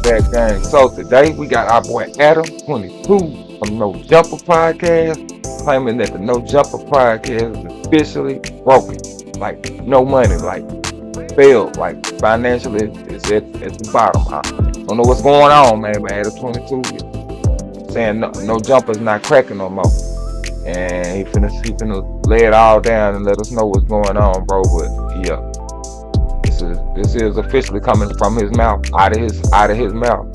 That gang. So today we got our boy Adam 22 from No Jumper Podcast claiming that the No Jumper Podcast is officially broken. Like no money, like failed, like financially it's at the bottom. I don't know what's going on, man, but Adam 22 saying no Jumper's not cracking no more. And he finna lay it all down and let us know what's going on, bro. But yeah. This is officially coming from his mouth, out of his mouth.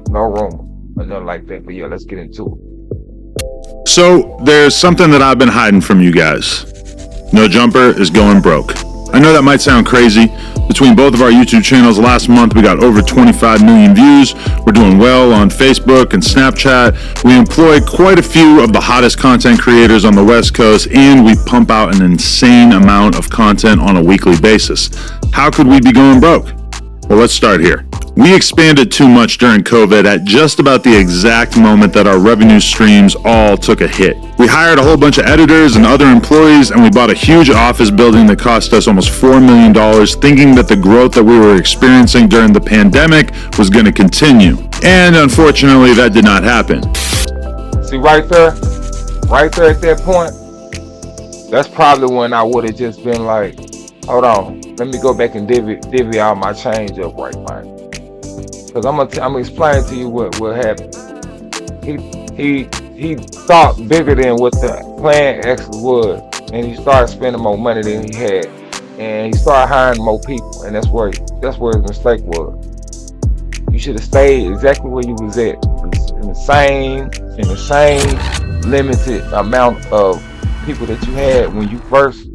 No rumor or nothing like that. But yeah, let's get into it. So there's something that I've been hiding from you guys. No Jumper is going broke. I know that might sound crazy. Between both of our YouTube channels last month, we got over 25 million views. We're doing well on Facebook and Snapchat. We employ quite a few of the hottest content creators on the West Coast, and we pump out an insane amount of content on a weekly basis. How could we be going broke? Well, let's start here. We expanded too much during COVID at just about the exact moment that our revenue streams all took a hit. We hired a whole bunch of editors and other employees, and we bought a huge office building that cost us almost $4 million, thinking that the growth that we were experiencing during the pandemic was going to continue. And unfortunately, that did not happen. See right there at that point, that's probably when I would have just been like, hold on, let me go back and divvy out my change up right, man. Cause I'm gonna explain to you what happened. He thought bigger than what the plan actually was, and he started spending more money than he had, and he started hiring more people, and that's where his mistake was. You should have stayed exactly where you was at, in the same limited amount of people that you had when you first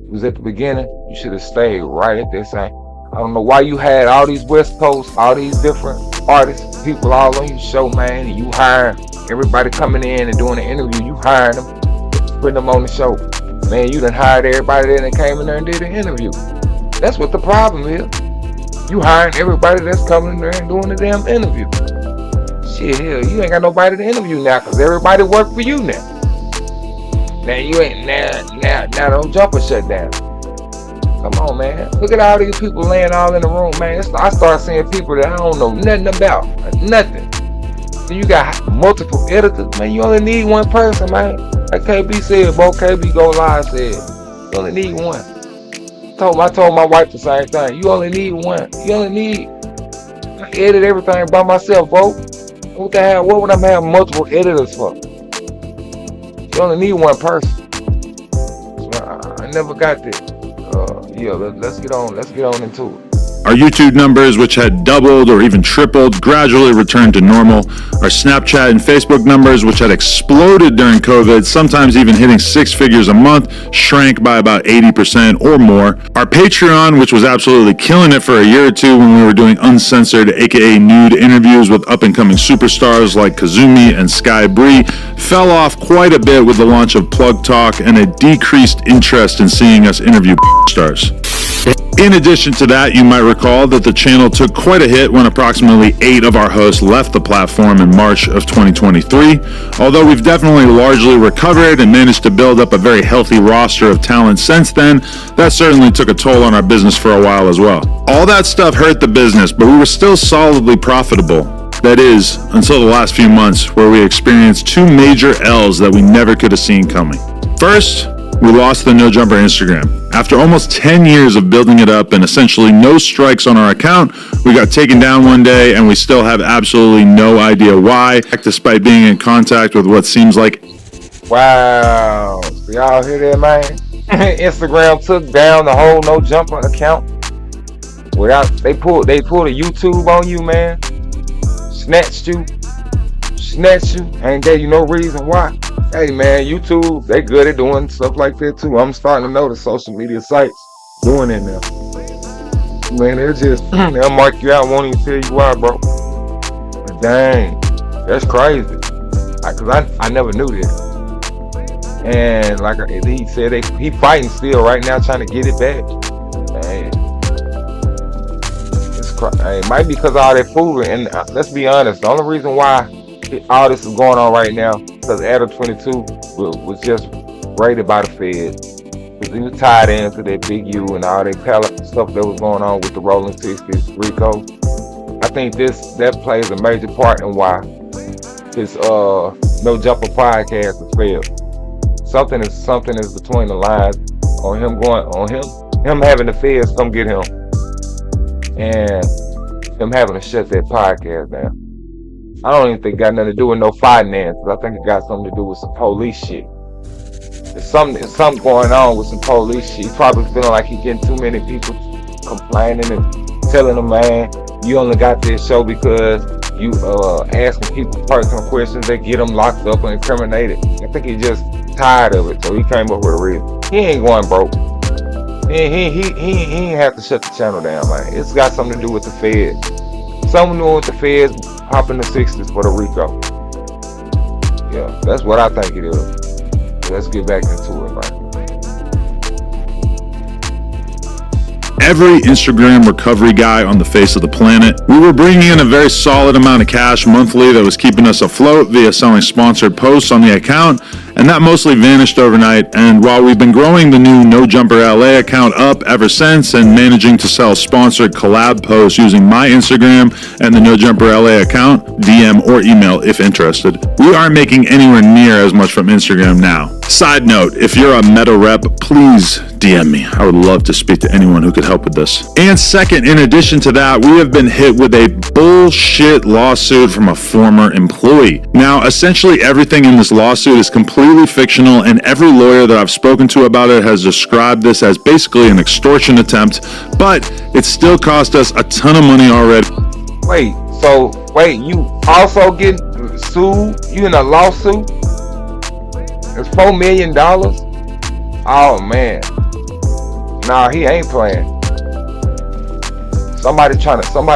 was at the beginning. You should have stayed right at that same. I don't know why you had all these West Coast, all these different artists, people all on your show, man, and you hiring everybody coming in and doing an interview. You hiring them, putting them on the show. Man, you done hired everybody that came in there and did an interview. That's what the problem is. You hiring everybody that's coming in there and doing the damn interview. Shit, hell, you ain't got nobody to interview now because everybody work for you now. Now you ain't, now don't jumper shut down. Come on, man. Look at all these people laying all in the room, man. I start seeing people that I don't know nothing about. Nothing. So you got multiple editors, man. You only need one person, man. Like KB said, bro. KB Go Live said, you only need one. I told my wife the same thing. You only need one. You only need. I edit everything by myself, bro. What the hell? What would I have multiple editors for? You only need one person. So I never got that. Yeah, let's get on into it. Our YouTube numbers, which had doubled or even tripled, gradually returned to normal. Our Snapchat and Facebook numbers, which had exploded during COVID, sometimes even hitting 6 figures a month, shrank by about 80% or more. Our Patreon, which was absolutely killing it for a year or two when we were doing uncensored, aka nude interviews with up-and-coming superstars like Kazumi and Sky Bree, fell off quite a bit with the launch of Plug Talk and a decreased interest in seeing us interview stars. In addition to that, you might recall that the channel took quite a hit when approximately 8 of our hosts left the platform in March of 2023. Although we've definitely largely recovered and managed to build up a very healthy roster of talent since then, that certainly took a toll on our business for a while as well. All that stuff hurt the business, but we were still solidly profitable. That is, until the last few months, where we experienced 2 major L's that we never could have seen coming. First, we lost the No Jumper Instagram. After almost 10 years of building it up and essentially no strikes on our account, we got taken down one day and we still have absolutely no idea why, despite being in contact with what seems like... Wow. So y'all hear that, man? Instagram took down the whole No Jumper account. They pulled a YouTube on you, man. Snatched you. snatch you, ain't gave you no reason why. Hey man, YouTube, they good at doing stuff like that too. I'm starting to notice social media sites doing it now. Man, they'll just they'll mark you out, won't even tell you why, bro. But dang, that's crazy. Cause I never knew this. And like he said, he fighting still right now, trying to get it back. Man, it might be because of all that food. And let's be honest, the only reason why all this is going on right now because Adam 22 was just raided by the feds. Because he was tied into that Big U and all that stuff that was going on with the Rolling 60s, Rico. I think that plays a major part in why his No Jumper podcast has failed. Something is between the lines on him having the feds come get him, and him having to shut that podcast down. I don't even think it got nothing to do with no finances. I think it got something to do with some police shit. There's something going on with some police shit. He's probably feeling like he's getting too many people complaining and telling him, man, you only got this show because you asking people personal questions that get them locked up and incriminated. I think he's just tired of it, so he came up with a reason. He ain't going broke. He ain't have to shut the channel down, man. It's got something to do with the feds. Something to do with the feds popping the 60s for the Rico. Yeah, that's what I think it is. Let's get back into it, man. Every Instagram recovery guy on the face of the planet. We were bringing in a very solid amount of cash monthly that was keeping us afloat via selling sponsored posts on the account, and that mostly vanished overnight. And while we've been growing the new No Jumper LA account up ever since and managing to sell sponsored collab posts using my Instagram and the No Jumper LA account, DM or email if interested, we aren't making anywhere near as much from Instagram now. Side note, if you're a meta rep, please DM me. I would love to speak to anyone who could help with this. And second, in addition to that, we have been hit with a bullshit lawsuit from a former employee. Now, essentially everything in this lawsuit is completely fictional, and every lawyer that I've spoken to about it has described this as basically an extortion attempt, but it still cost us a ton of money already. Wait, you also getting sued? You in a lawsuit? It's $4 million? Oh man. Nah, he ain't playing. Somebody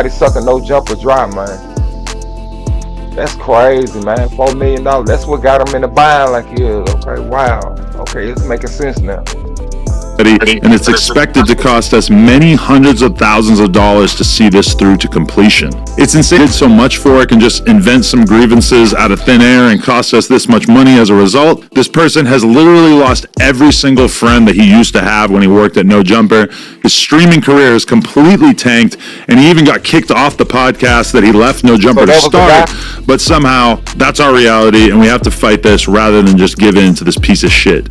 sucking No Jumper dry, man. That's crazy, man. $4 million. That's what got him in the bind like he is. Okay, wow. Okay, it's making sense now. And it's expected to cost us many hundreds of thousands of dollars to see this through to completion. It's insane. So much for it can just invent some grievances out of thin air and cost us this much money as a result. This person has literally lost every single friend that he used to have when he worked at No Jumper. His streaming career is completely tanked, and he even got kicked off the podcast that he left No Jumper to start. But somehow that's our reality, and we have to fight this rather than just give in to this piece of shit.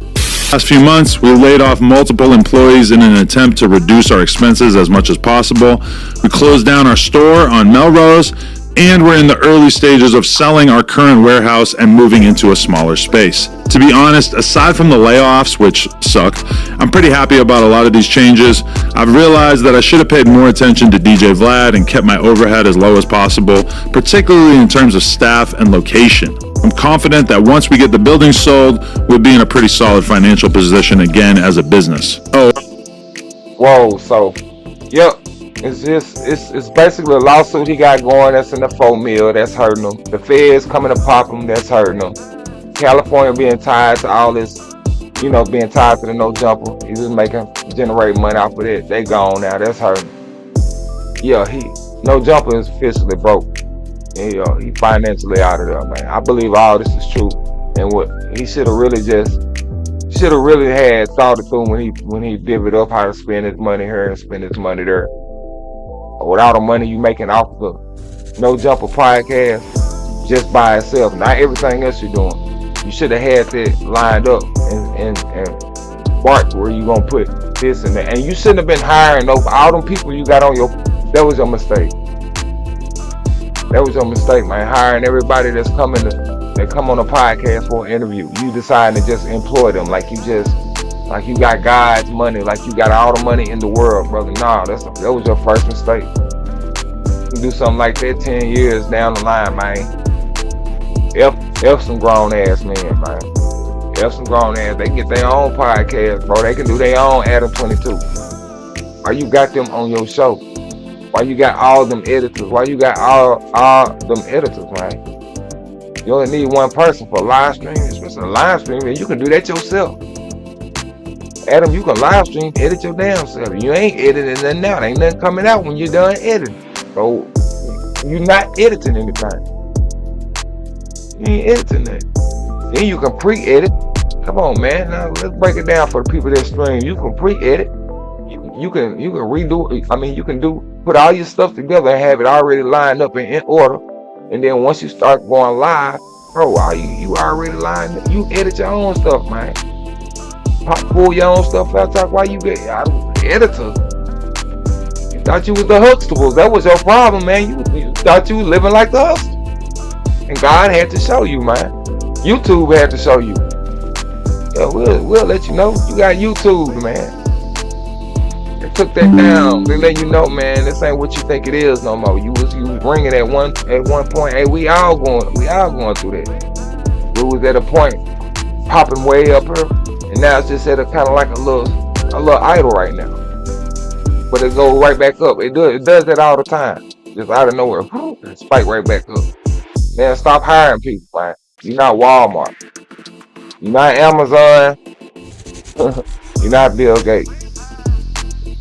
Last few months, we laid off multiple employees in an attempt to reduce our expenses as much as possible. We closed down our store on Melrose, and we're in the early stages of selling our current warehouse and moving into a smaller space. To be honest, aside from the layoffs, which sucked, I'm pretty happy about a lot of these changes. I've realized that I should have paid more attention to DJ Vlad and kept my overhead as low as possible, particularly in terms of staff and location. I'm confident that once we get the building sold, we'll be in a pretty solid financial position again as a business. Whoa, so, yep. It's basically a lawsuit he got going that's in the $4 million that's hurting him. The feds coming to pop him, that's hurting him. California being tied to all this, being tied to the No Jumper. He's just generating money off of it. They gone now, that's hurting. Yeah, No Jumper is officially broke. He financially out of there, man. I believe all this is true. And what he should have really had thought it through when he divvied up how to spend his money here and spend his money there. With all the money you making off the No Jumper podcast just by itself, not everything else you're doing. You should have had that lined up and marked where you gonna put this and that. And you shouldn't have been hiring all them people you got on that was your mistake. That was your mistake, man. Hiring everybody that come on a podcast for an interview. You decided to just employ them like you got God's money, like you got all the money in the world, brother. Nah, that was your first mistake. You do something like that 10 years down the line, man. F some grown ass men, man. F some grown ass. They can get their own podcast, bro. They can do their own Adam 22. Why you got them on your show? Why you got all them editors? Why you got all them editors, man? You only need one person for live stream, especially a live stream, and you can do that yourself. Adam, you can live stream, edit your damn self. You ain't editing nothing out. Ain't nothing coming out when you're done editing. So you're not editing anything. You ain't editing that. Then you can pre-edit. Come on, man. Now let's break it down for the people that stream. You can pre-edit. You can redo. I mean, you can put all your stuff together and have it already lined up in order. And then once you start going live, bro, you already lined up. You edit your own stuff, man. Pull your own stuff out. Talk why you get editors. You thought you was the Huxtables. That was your problem, man. You thought you was living like the Huxtables. And God had to show you, man. YouTube had to show you. Yeah, we'll let you know. You got YouTube, man. They took that down. They let you know, man. This ain't what you think it is no more. You was bringing at one point. Hey, we all going through that. We was at a point popping way up here, and now it's just at a kind of like a little idle right now. But it goes right back up. It does that all the time. Just out of nowhere, it spike right back up. Man, stop hiring people, man. You're not Walmart. You're not Amazon. You're not Bill Gates.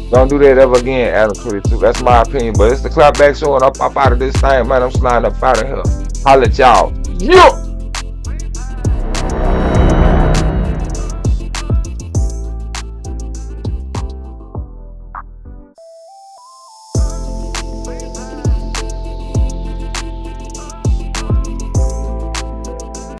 Don't do that ever again, Adam 22. That's my opinion. But it's the Clapback Show, and I'm up out of this thing, man. I'm sliding up out of here. Holla at y'all. Yeah!